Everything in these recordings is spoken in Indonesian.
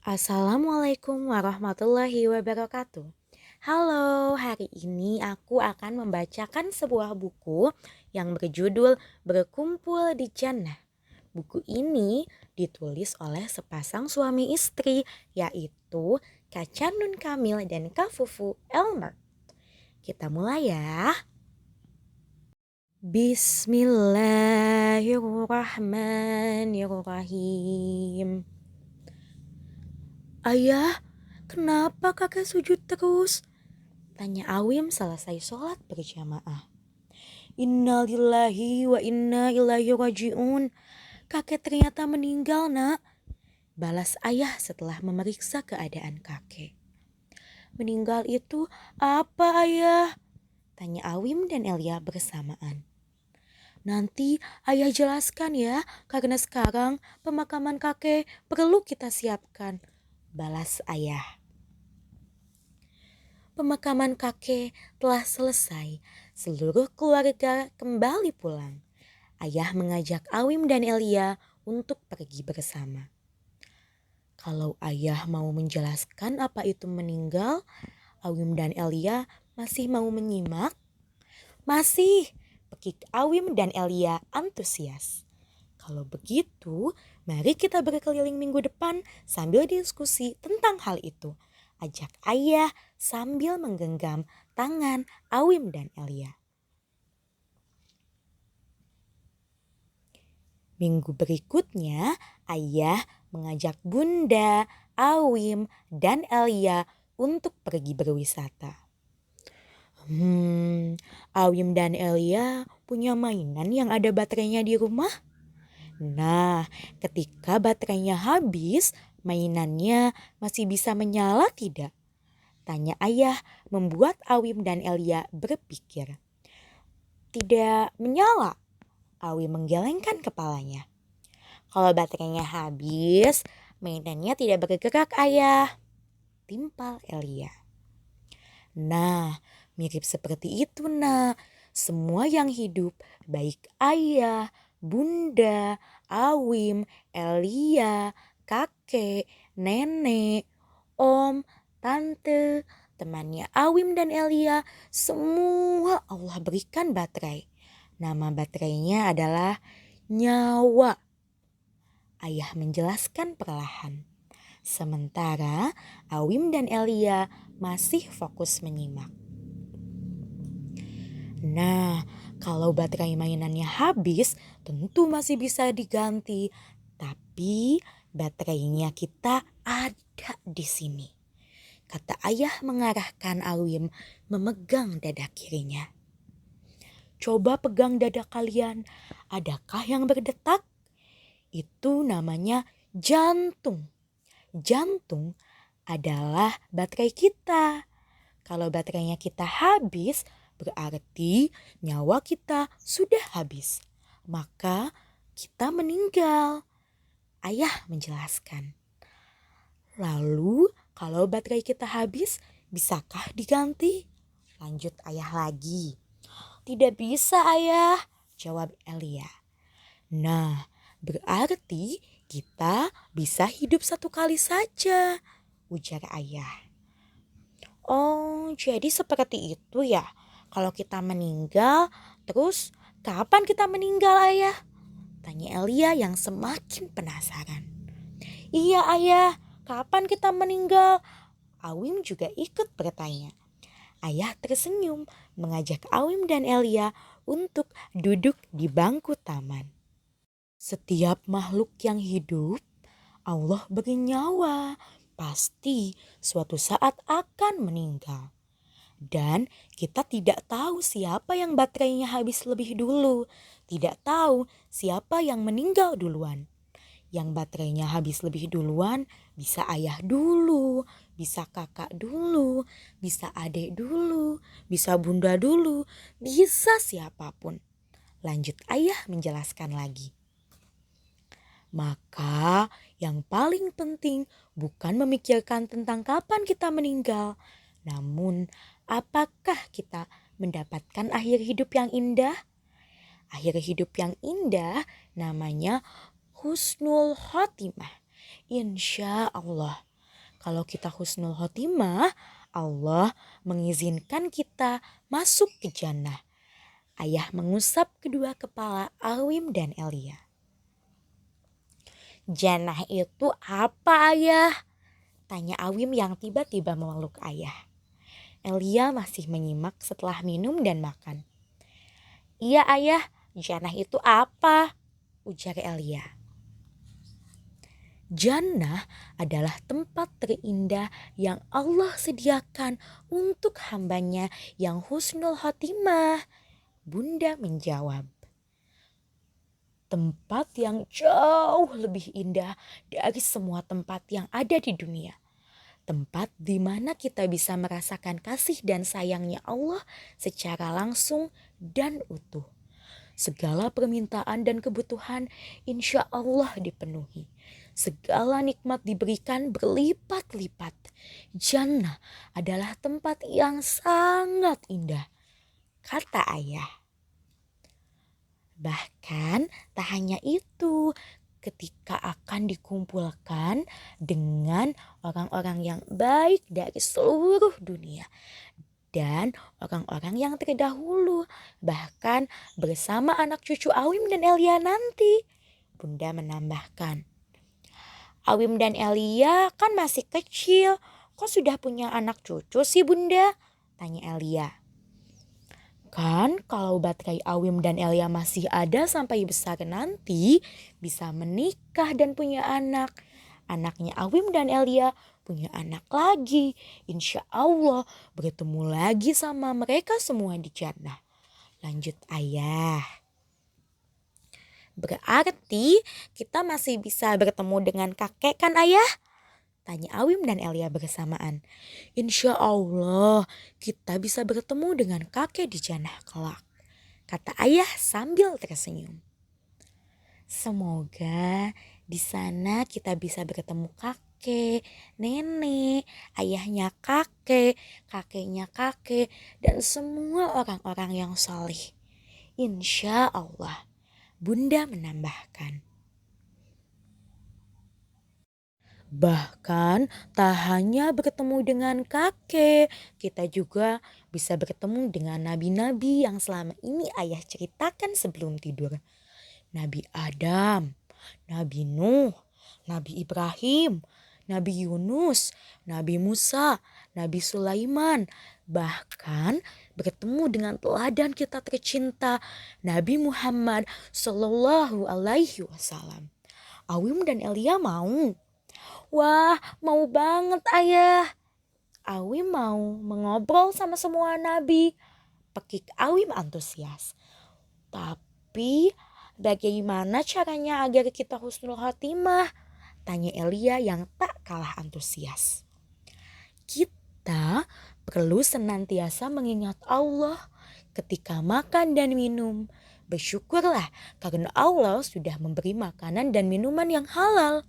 Assalamualaikum warahmatullahi wabarakatuh. Halo, hari ini aku akan membacakan sebuah buku yang berjudul Berkumpul di Jannah. Buku ini ditulis oleh sepasang suami istri, yaitu Kak Canun Kamil dan Kak Fufu Elmer. Kita mulai ya. Bismillahirrahmanirrahim. Ayah, kenapa kakek sujud terus? Tanya Awim selesai sholat berjamaah. Innalillahi wa inna ilaihi raji'un. Kakek ternyata meninggal, nak. Balas ayah setelah memeriksa keadaan kakek. Meninggal itu apa, ayah? Tanya Awim dan Elia bersamaan. Nanti ayah jelaskan ya, karena sekarang pemakaman kakek perlu kita siapkan. Balas ayah. Pemakaman kakek telah selesai. Seluruh keluarga kembali pulang. Ayah mengajak Awim dan Elia untuk pergi bersama. Kalau ayah mau menjelaskan apa itu meninggal, Awim dan Elia masih mau menyimak? Masih, pekik Awim dan Elia antusias. Kalau begitu, mari kita berkeliling minggu depan sambil diskusi tentang hal itu. Ajak ayah sambil menggenggam tangan Awim dan Elia. Minggu berikutnya, ayah mengajak Bunda, Awim, dan Elia untuk pergi berwisata. Awim dan Elia punya mainan yang ada baterainya di rumah? Nah, ketika baterainya habis, mainannya masih bisa menyala tidak? Tanya ayah membuat Awim dan Elia berpikir. Tidak menyala. Awim menggelengkan kepalanya. Kalau baterainya habis, mainannya tidak bergerak, ayah. Timpal Elia. Nah, mirip seperti itu, nak. Semua yang hidup, baik ayah, Bunda, Awim, Elia, kakek, nenek, om, tante, temannya Awim dan Elia, semua Allah berikan baterai. Nama baterainya adalah nyawa. Ayah menjelaskan perlahan. Sementara Awim dan Elia masih fokus menyimak. Nah, kalau baterai mainannya habis, tentu masih bisa diganti. Tapi baterainya kita ada di sini. Kata ayah mengarahkan Awim memegang dada kirinya. Coba pegang dada kalian. Adakah yang berdetak? Itu namanya jantung. Jantung adalah baterai kita. Kalau baterainya kita habis, berarti nyawa kita sudah habis. Maka kita meninggal. Ayah menjelaskan. Lalu kalau baterai kita habis, bisakah diganti? Lanjut ayah lagi. Tidak bisa, ayah, jawab Elia. Nah, berarti kita bisa hidup satu kali saja, ujar ayah. Oh, jadi seperti itu ya. Kalau kita meninggal, terus kapan kita meninggal, ayah? Tanya Elia yang semakin penasaran. Iya, ayah, kapan kita meninggal? Awim juga ikut bertanya. Ayah tersenyum mengajak Awim dan Elia untuk duduk di bangku taman. Setiap makhluk yang hidup, Allah beri nyawa. Pasti suatu saat akan meninggal. Dan kita tidak tahu siapa yang baterainya habis lebih dulu. Tidak tahu siapa yang meninggal duluan. Yang baterainya habis lebih duluan bisa ayah dulu, bisa kakak dulu, bisa adik dulu, bisa bunda dulu, bisa siapapun. Lanjut ayah menjelaskan lagi. Maka yang paling penting bukan memikirkan tentang kapan kita meninggal, namun apakah kita mendapatkan akhir hidup yang indah? Akhir hidup yang indah namanya husnul khotimah. Insya Allah. kalau kita husnul khotimah, Allah mengizinkan kita masuk ke jannah. Ayah mengusap kedua kepala Awim dan Elia. Jannah itu apa, Ayah? Tanya Awim yang tiba-tiba memeluk ayah. Elia masih menyimak setelah minum dan makan. Iya ayah, jannah itu apa? Ujar Elia. Jannah adalah tempat terindah yang Allah sediakan untuk hambanya yang husnul khotimah. Bunda menjawab. Tempat yang jauh lebih indah dari semua tempat yang ada di dunia. Tempat di mana kita bisa merasakan kasih dan sayangnya Allah secara langsung dan utuh. Segala permintaan dan kebutuhan insya Allah dipenuhi. Segala nikmat diberikan berlipat-lipat. Jannah adalah tempat yang sangat indah, kata ayah. Bahkan tak hanya itu, ketika akan dikumpulkan dengan orang-orang yang baik dari seluruh dunia dan orang-orang yang terdahulu, bahkan bersama anak cucu Awim dan Elia nanti. Bunda menambahkan, Awim dan Elia kan masih kecil, kok sudah punya anak cucu sih Bunda? Tanya Elia. Kan kalau baterai Awim dan Elia masih ada sampai besar nanti, bisa menikah dan punya anak. Anaknya Awim dan Elia punya anak lagi. Insya Allah bertemu lagi sama mereka semua di jannah. Lanjut ayah. Berarti kita masih bisa bertemu dengan kakek kan ayah? Tanya Awim dan Elia bersamaan. Insya Allah kita bisa bertemu dengan kakek di jannah kelak, kata ayah sambil tersenyum. Semoga di sana kita bisa bertemu kakek, nenek, ayahnya kakek, kakeknya kakek, dan semua orang-orang yang soleh. Insya Allah, Bunda menambahkan. Bahkan tak hanya bertemu dengan kakek, kita juga bisa bertemu dengan nabi-nabi yang selama ini ayah ceritakan sebelum tidur. Nabi Adam, Nabi Nuh, Nabi Ibrahim, Nabi Yunus, Nabi Musa, Nabi Sulaiman. Bahkan bertemu dengan teladan kita tercinta Nabi Muhammad Sallallahu Alaihi Wasallam. Awim dan Elia mau. Wah, mau banget ayah. Awim mau mengobrol sama semua nabi. Pekik Awim antusias. Tapi bagaimana caranya agar kita husnul khotimah? Tanya Elia yang tak kalah antusias. Kita perlu senantiasa mengingat Allah ketika makan dan minum. Bersyukurlah karena Allah sudah memberi makanan dan minuman yang halal.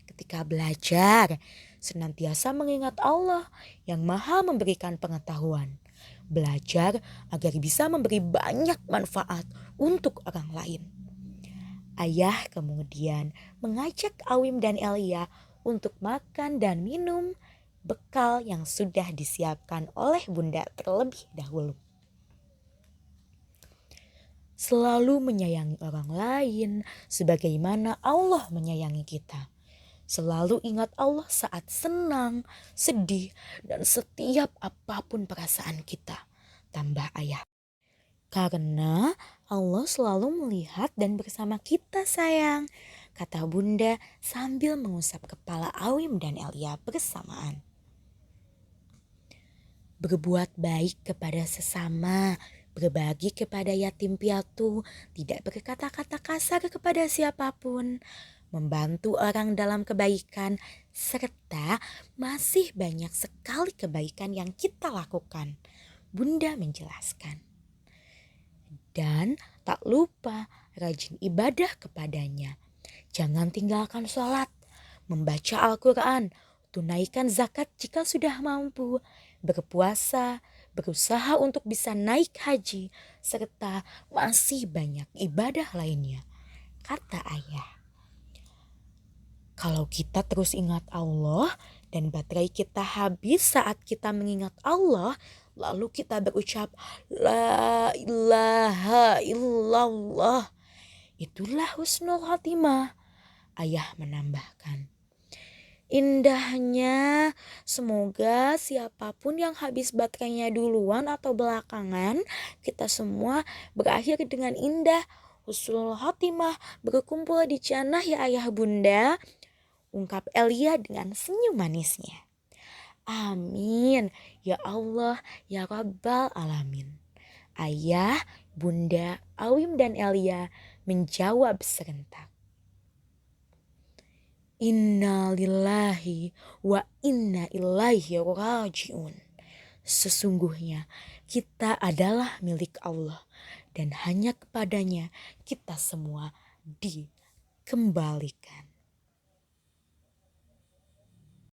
Ketika belajar, senantiasa mengingat Allah yang maha memberikan pengetahuan. Belajar agar bisa memberi banyak manfaat untuk orang lain. Ayah kemudian mengajak Awim dan Elia untuk makan dan minum bekal yang sudah disiapkan oleh Bunda terlebih dahulu. Selalu menyayangi orang lain sebagaimana Allah menyayangi kita. Selalu ingat Allah saat senang, sedih, dan setiap apapun perasaan kita. Tambah ayah. Karena Allah selalu melihat dan bersama kita sayang, kata Bunda sambil mengusap kepala Awim dan Elia bersamaan. Berbuat baik kepada sesama, berbagi kepada yatim piatu, tidak berkata-kata kasar kepada siapapun, membantu orang dalam kebaikan, serta masih banyak sekali kebaikan yang kita lakukan. Bunda menjelaskan. Dan tak lupa rajin ibadah kepadanya. Jangan tinggalkan sholat, membaca Al-Quran, tunaikan zakat jika sudah mampu, berpuasa, berusaha untuk bisa naik haji, serta masih banyak ibadah lainnya, kata ayah. Kalau kita terus ingat Allah, dan baterai kita habis saat kita mengingat Allah, lalu kita berucap la ilaha illallah, itulah husnul khotimah. Ayah menambahkan. Indahnya, semoga siapapun yang habis baterainya duluan atau belakangan, kita semua berakhir dengan indah. Husnul khotimah, berkumpul di jannah ya ayah bunda, ungkap Elia dengan senyum manisnya. Amin, ya Allah, ya Rabbal Alamin. Ayah, bunda, Awim dan Elia menjawab serentak. Inna lillahi wa inna ilaihi raji'un. Sesungguhnya kita adalah milik Allah dan hanya kepadanya kita semua dikembalikan.